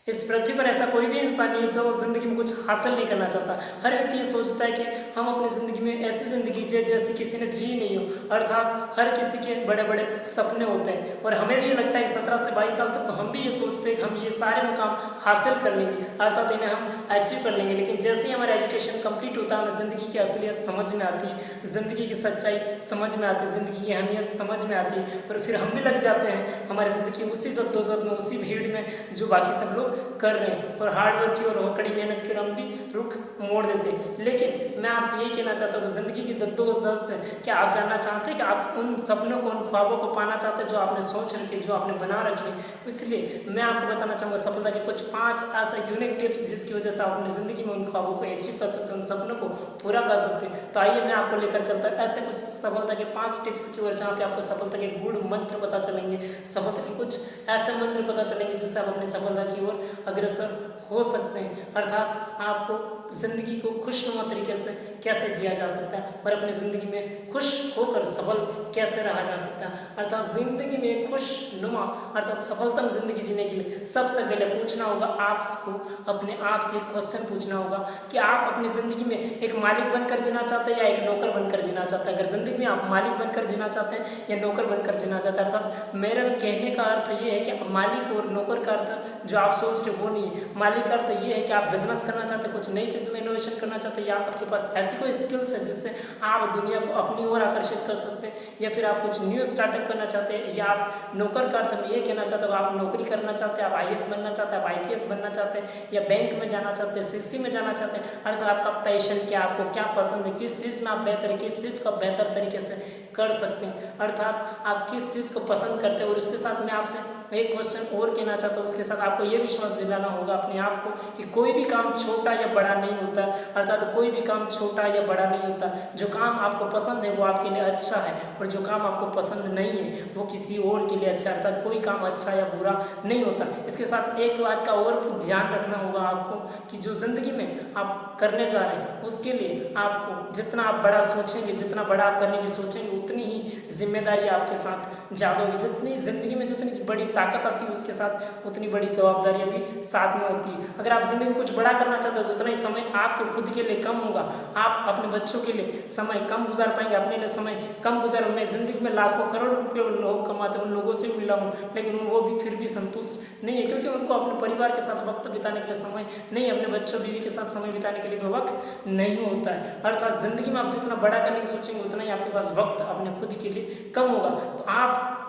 इस पृथ्वी पर ऐसा कोई भी इंसान नहीं है जो ज़िंदगी में कुछ हासिल नहीं करना चाहता। हर व्यक्ति ये सोचता है कि हम अपनी ज़िंदगी में ऐसी ज़िंदगी जिए जैसे किसी ने जी नहीं हो। अर्थात हर किसी के बड़े बड़े सपने होते हैं और हमें भी लगता है कि 17 से 22 साल तक तो हम भी ये सोचते हैं कि हम ये सारे मुकाम हासिल कर लेंगे, अर्थात इन्हें हम अचीव कर लेंगे। लेकिन जैसे ही हमारा एजुकेशन कंप्लीट होता है, हमें ज़िंदगी की असलियत समझ में आती है, ज़िंदगी की सच्चाई समझ में आती है, ज़िंदगी की अहमियत समझ में आती है और फिर हम भी लग जाते हैं हमारी ज़िंदगी उसी जद्दोजहद में, उसी भीड़ में जो बाकी सब लोग कर रहे हैं और हार्डवर्क की और कड़ी मेहनत की और हम भी रुख मोड़ देते हैं। लेकिन मैं आपसे यही कहना चाहता हूँ ज़िंदगी की जद्दोजहद से क्या आप जानना चाहते हैं कि आप उन सपनों को, उन ख्वाबों को पाना चाहते हैं जो आपने सोच रखे, जो आपने बना रखे। इसलिए मैं आपको बताना चाहूँगा सफलता के कुछ 5 ऐसे यूनिक टिप्स जिसकी वजह से आप अपनी ज़िंदगी में उन ख्वाबों को अचीव कर सकते हैं, उन सपनों को पूरा कर सकते हैं। तो आइए मैं आपको लेकर चलता हूँ ऐसे कुछ सफलता के 5 टिप्स की ओर जहाँ पे आपको सफलता के गुण मंत्र पता चलेंगे, सफलता के कुछ ऐसे मंत्र पता चलेंगे जिससे आप अपनी सफलता की ओर अग्रसर हो सकते हैं। अर्थात आपको ज़िंदगी को खुशनुमा तरीके से कैसे जिया जा सकता है और अपनी ज़िंदगी में खुश होकर सफल कैसे रहा जा सकता है। अर्थात ज़िंदगी में खुशनुमा अर्थात सफलतम ज़िंदगी जीने के लिए सबसे पहले पूछना होगा आपको, अपने आप से एक क्वेश्चन पूछना होगा कि आप अपनी ज़िंदगी में एक मालिक बनकर जीना चाहते हैं या एक नौकर बनकर जीना चाहते हैं। अगर ज़िंदगी में आप मालिक बनकर जीना चाहते हैं या नौकर बनकर जीना चाहते हैं, अर्थात मेरे कहने का अर्थ ये है कि मालिक और नौकर का अर्थ जो आप सोच रहे वो नहीं है। मालिक का अर्थ ये है कि आप बिजनेस करना चाहते हैं, कुछ नई चीज़ में इनोवेशन करना चाहते हैं, या आपके पास ऐसी कोई स्किल्स है जिससे आप दुनिया को अपनी ओर आकर्षित कर सकते हैं, या फिर आप कुछ न्यू स्टार्टअप करना चाहते हैं। या आप नौकर का अर्थ हम ये कहना चाहते हो आप नौकरी करना चाहते हैं, आप IAS बनना चाहते हैं, आप IPS बनना चाहते हैं, या बैंक में जाना चाहते हैं, CC में जाना चाहते हैं। अर्थात आपका पैशन क्या, आपको क्या पसंद है, किस चीज़ में आप बेहतर है, किस चीज़ को बेहतर तरीके से कर सकते हैं। अर्थात आप किस चीज़ को पसंद करते हैं। और उसके साथ मैं आपसे एक क्वेश्चन और कहना चाहता हूँ, उसके साथ आपको ये विश्वास दिलाना होगा अपने आप को कि कोई भी काम छोटा या बड़ा नहीं होता। अर्थात कोई भी काम छोटा या बड़ा नहीं होता। जो काम आपको पसंद है वो आपके लिए अच्छा है और जो काम आपको पसंद नहीं है वो किसी और के लिए अच्छा है। अर्थात कोई काम अच्छा या बुरा नहीं होता। इसके साथ एक बात का और ध्यान रखना होगा आपको कि जो ज़िंदगी में आप करने जा रहे हैं उसके लिए आपको जितना आप बड़ा सोचेंगे, जितना बड़ा आप करने की सोचेंगे, उतनी ही जिम्मेदारी आपके साथ ज़्यादा होगी। जितनी ज़िंदगी में जितनी बड़ी ताकत आती है उसके साथ उतनी बड़ी जवाबदारियाँ भी साथ में होती है। अगर आप ज़िंदगी में कुछ बड़ा करना चाहते हो तो उतना ही समय आपके खुद के लिए कम होगा। आप अपने बच्चों के लिए समय कम गुजार पाएंगे, अपने लिए समय कम गुजार। मैं ज़िंदगी में लाखों करोड़ रुपये लोग कमाते हैं, उन लोगों से मिला हूँ, लेकिन वो भी फिर भी संतुष्ट नहीं है क्योंकि उनको अपने परिवार के साथ वक्त बिताने के लिए समय नहीं, अपने बच्चों बीवी के साथ समय बिताने के लिए भी वक्त नहीं होता है। अर्थात ज़िंदगी में आप जितना बड़ा करने की सोचेंगे उतना ही आपके पास वक्त अपने खुद के लिए कम होगा। तो आप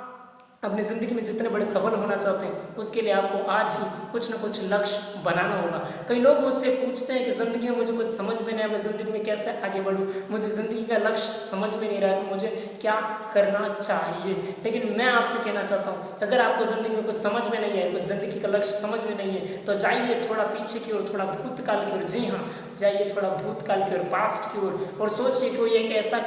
अपनी ज़िंदगी में जितने बड़े सफल होना चाहते हैं उसके लिए आपको आज ही कुछ ना कुछ लक्ष्य बनाना होगा। कई लोग मुझसे पूछते हैं कि ज़िंदगी में मुझे कुछ समझ में नहीं आया, मैं ज़िंदगी में कैसे आगे बढ़ूँ, मुझे ज़िंदगी का लक्ष्य समझ में नहीं रहा है, मुझे क्या करना चाहिए। लेकिन मैं आपसे कहना चाहता हूँ अगर आपको ज़िंदगी में कुछ समझ में नहीं है, कुछ ज़िंदगी का लक्ष्य समझ में नहीं है, तो जाइए थोड़ा पीछे की ओर, थोड़ा भूतकाल की ओर। जी हाँ, जाइए थोड़ा भूतकाल की ओर, पास्ट की ओर, और सोचिए कोई एक ऐसा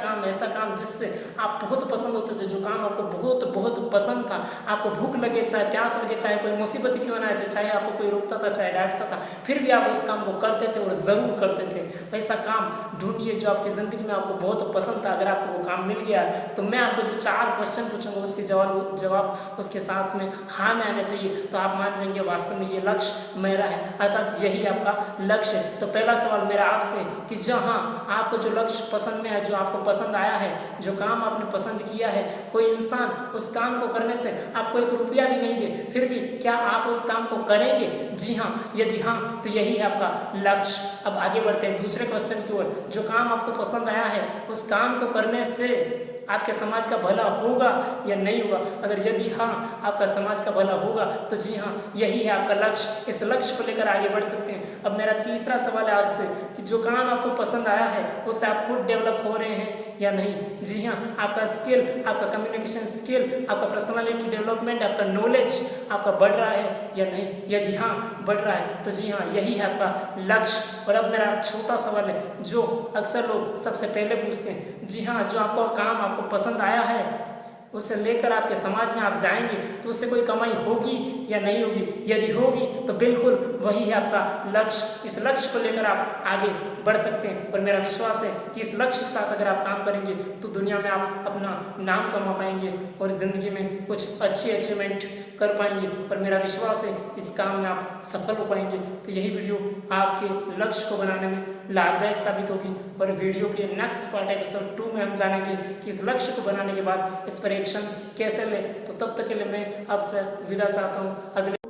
काम जिससे आप बहुत पसंद होते थे, जो काम आपको बहुत बहुत पसंद था। आपको भूख लगे, चाहे प्यास लगे, चाहे कोई मुसीबत क्यों ना आए, चाहे आपको कोई रोकता था, चाहे डांटता था, फिर भी आप उस काम को करते थे और ज़रूर करते थे। वैसा काम ढूंढिए जो आपकी ज़िंदगी में आपको बहुत पसंद था। अगर आपको वो काम मिल गया तो मैं आपको जो 4 क्वेश्चन पूछूंगा उसके जवाब उसके साथ में हाँ में आने चाहिए, तो आप मान जाएंगे वास्तव में ये लक्ष्य मेरा है, अर्थात यही आपका लक्ष्य है। तो पहला सवाल मेरा आपसे कि जहाँ आपको जो लक्ष्य पसंद में है, जो आपको पसंद आया है, जो काम आपने पसंद किया है, कोई इंसान उस काम को करने से आपको 1 रुपया भी नहीं दे, फिर भी क्या आप उस काम को करेंगे? जी हाँ, यदि हाँ तो यही है आपका लक्ष्य। अब आगे बढ़ते हैं दूसरे क्वेश्चन की ओर। जो काम आपको पसंद आया है उस काम को करने से आपके समाज का भला होगा या नहीं होगा? अगर यदि हाँ आपका समाज का भला होगा तो जी हाँ यही है आपका लक्ष्य। इस लक्ष्य को लेकर आगे बढ़ सकते हैं। अब मेरा तीसरा सवाल है आपसे कि जो काम आपको पसंद आया है उससे आप खुद डेवलप हो रहे हैं या नहीं? जी हाँ, आपका स्किल, आपका कम्युनिकेशन स्किल, आपका पर्सनालिटी डेवलपमेंट, आपका नॉलेज आपका बढ़ रहा है या नहीं? यदि हाँ बढ़ रहा है तो जी हाँ यही है आपका लक्ष्य। और अब मेरा छोटा सवाल है जो अक्सर लोग सबसे पहले पूछते हैं, जी हाँ जो आपको काम आपको पसंद आया है उसे लेकर आपके समाज में आप जाएंगे तो उससे कोई कमाई होगी या नहीं होगी। यदि होगी तो बिल्कुल वही है आपका लक्ष्य। इस लक्ष्य को लेकर आप आगे बढ़ सकते हैं और मेरा विश्वास है कि इस लक्ष्य के साथ अगर आप काम करेंगे तो दुनिया में आप अपना नाम कमा पाएंगे और ज़िंदगी में कुछ अच्छी अचीवमेंट कर पाएंगे और मेरा विश्वास है इस काम में आप सफल हो पाएंगे। तो यही वीडियो आपके लक्ष्य को बनाने में लाभदायक साबित होगी और वीडियो के नेक्स्ट पार्ट एपिसोड 2 में हम जानेंगे कि इस लक्ष्य को बनाने के बाद इस पर एक्शन कैसे लें। तो तब तक के लिए मैं आपसे विदा चाहता हूँ। अगले